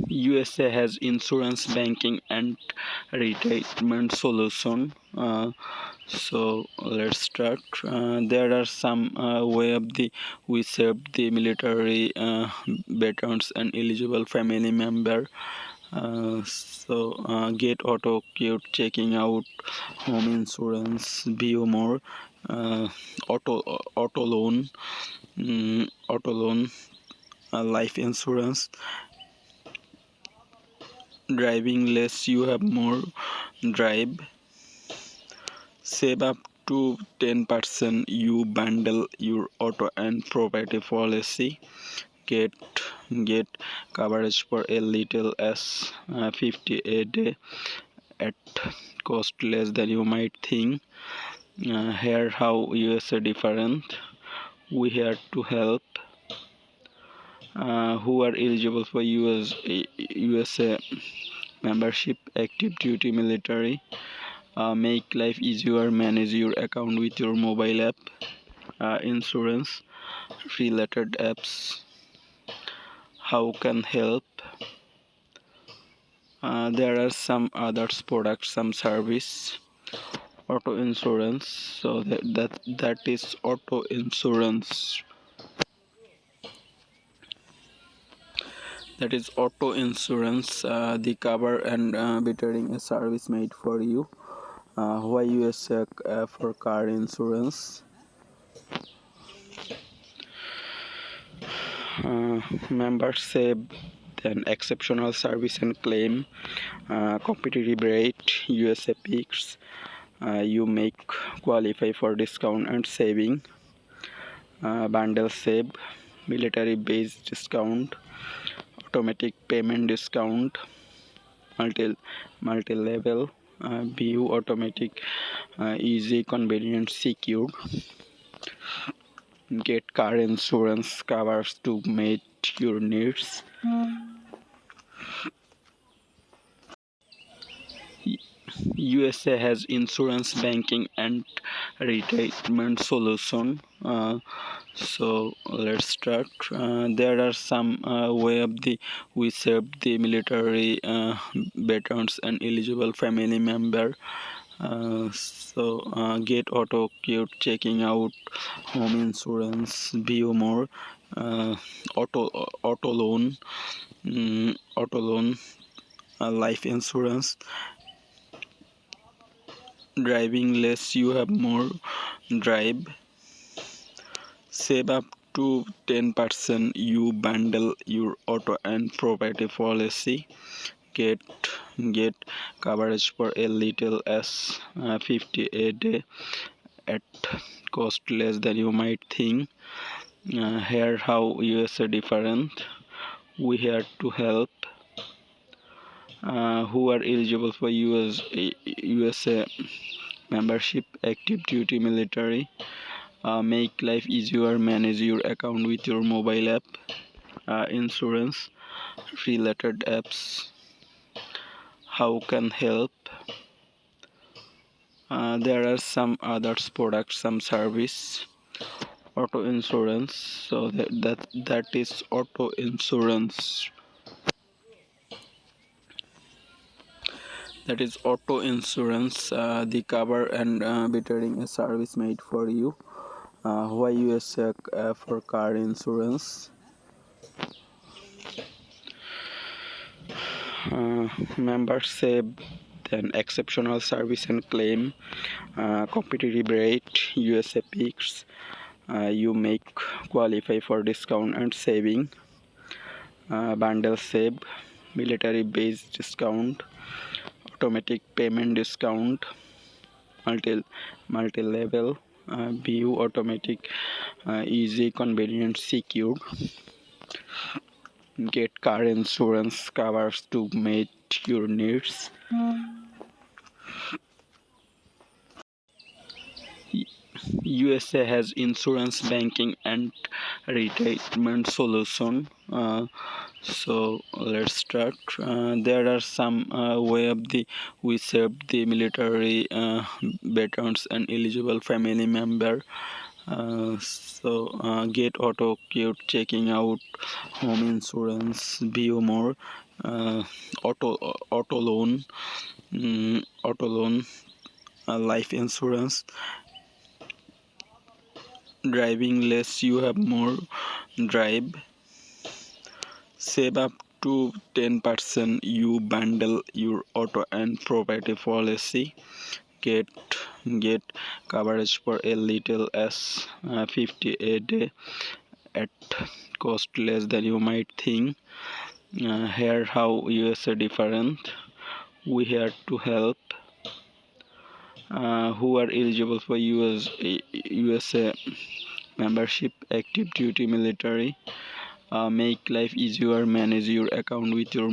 USA has insurance, banking, and retirement solution. So let's start. There are some way of the we serve the military veterans and eligible family member. Get auto quote, checking out home insurance, view more, uh, auto loan, auto loan, life insurance, driving less you have more, drive, save up to 10%, you bundle your auto and property policy, get get coverage for a little as 50 a day at cost less than you might think. Here how USA different. We here to help who are eligible for USA membership, active duty military, make life easier, manage your account with your mobile app, insurance related apps, how can help. There are some others products, some service, auto insurance. So that is auto insurance. That is auto insurance. The cover and bettering a service made for you. Why use for car insurance? Members save then exceptional service and claim, competitive rate, USA picks. You make qualify for discount and saving. Bundle save, military base discount, automatic payment discount, multi level, view automatic, easy, convenient, secure. Get car insurance covers to meet your needs. USA has insurance, banking, and retirement solution. So let's start. There are some way of the we serve the military veterans and eligible family member. Get auto quote, checking out home insurance, view more, uh, auto loan, auto loan, life insurance, driving less you have more, drive, save up to 10%, you bundle your auto and property policy, get get coverage for a little as 50 a day at cost less than you might think. Here how USA different. We here to help who are eligible for USA membership, active duty military, make life easier, manage your account with your mobile app, insurance related apps, how can help. There are some others products, some service, auto insurance. So that is auto insurance. That is auto insurance. The cover and bettering a service made for you. Why use for car insurance? Members save then exceptional service and claim, competitive rate, USA picks. You make qualify for discount and saving. Bundle save, military base discount, automatic payment discount, multi level, view automatic, easy, convenient, secure. Get car insurance covers to meet your needs. USA has insurance, banking, and retirement solution. So let's start. There are some way of the we serve the military veterans and eligible family member. Get auto quote, checking out home insurance, view more, uh, auto loan, life insurance, driving less, you have more, drive, save up to 10%, you bundle your auto and property policy, get get coverage for a little as 50 a day at cost less than you might think. Here how USA different. We here to help who are eligible for USA membership, active duty military, make life easier, manage your account with your